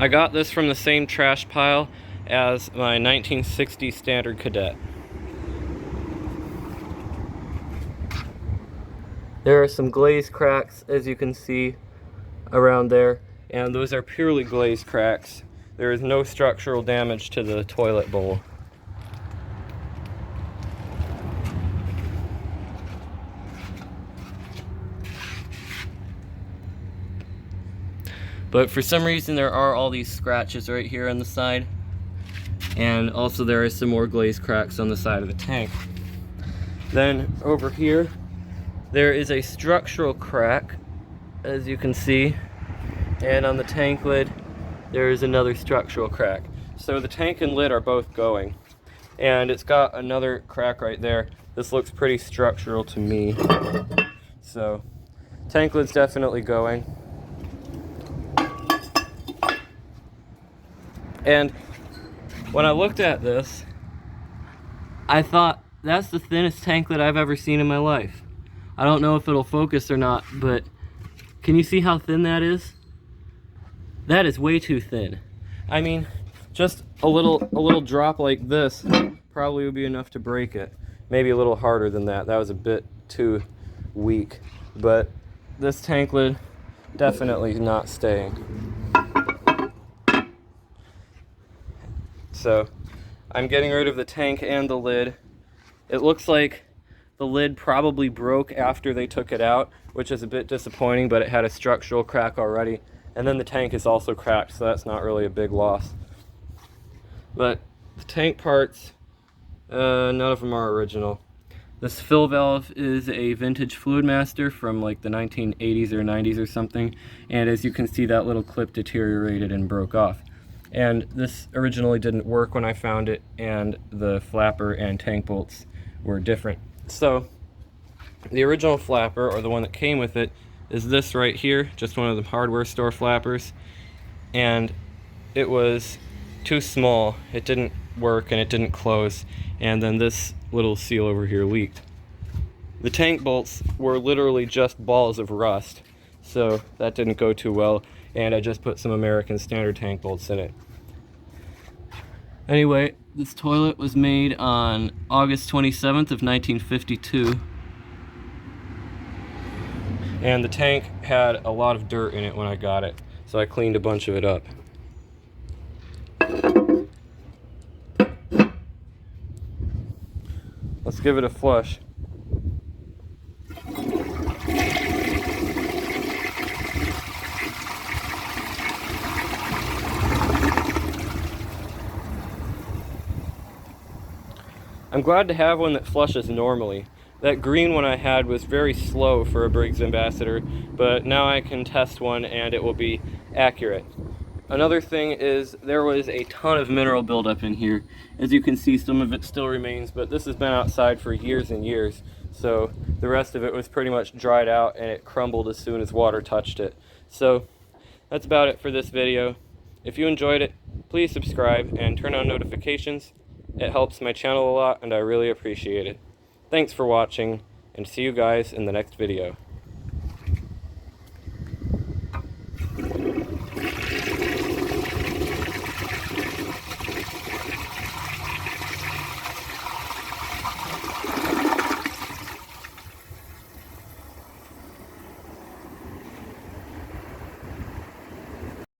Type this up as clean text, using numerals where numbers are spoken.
I got this from the same trash pile as my 1960 Standard Cadet. There are some glaze cracks, as you can see around there, and those are purely glaze cracks. There is no structural damage to the toilet bowl. But for some reason there are all these scratches right here on the side, and also there are some more glaze cracks on the side of the tank. Then over here there is a structural crack, as you can see, and on the tank lid there is another structural crack. So the tank and lid are both going, and it's got another crack right there. This looks pretty structural to me. So tank lid's definitely going. And when I looked at this, I thought, that's the thinnest tank lid I've ever seen in my life. I don't know if it'll focus or not, but can you see how thin that is? That is way too thin. I mean, just a little drop like this probably would be enough to break it. Maybe a little harder than that. That was a bit too weak. But this tank lid definitely not staying. So I'm getting rid of the tank and the lid. It looks like the lid probably broke after they took it out, which is a bit disappointing, but it had a structural crack already. And then the tank is also cracked, so that's not really a big loss. But the tank parts, none of them are original. This fill valve is a vintage Fluidmaster from like the 1980s or 90s or something. And as you can see, that little clip deteriorated and broke off. And this originally didn't work when I found it, and the flapper and tank bolts were different. So the original flapper, or the one that came with it, is this right here, just one of the hardware store flappers, and it was too small. It didn't work and it didn't close, and then this little seal over here leaked. The tank bolts were literally just balls of rust, so that didn't go too well, and I just put some American Standard tank bolts in it. Anyway, this toilet was made on August 27th of 1952. And the tank had a lot of dirt in it when I got it, so I cleaned a bunch of it up. Let's give it a flush. I'm glad to have one that flushes normally. That green one I had was very slow for a Briggs Ambassador, but now I can test one and it will be accurate. Another thing is there was a ton of mineral buildup in here. As you can see, some of it still remains, but this has been outside for years and years, so the rest of it was pretty much dried out and it crumbled as soon as water touched it. So that's about it for this video. If you enjoyed it, please subscribe and turn on notifications. It helps my channel a lot and I really appreciate it. Thanks for watching, and see you guys in the next video.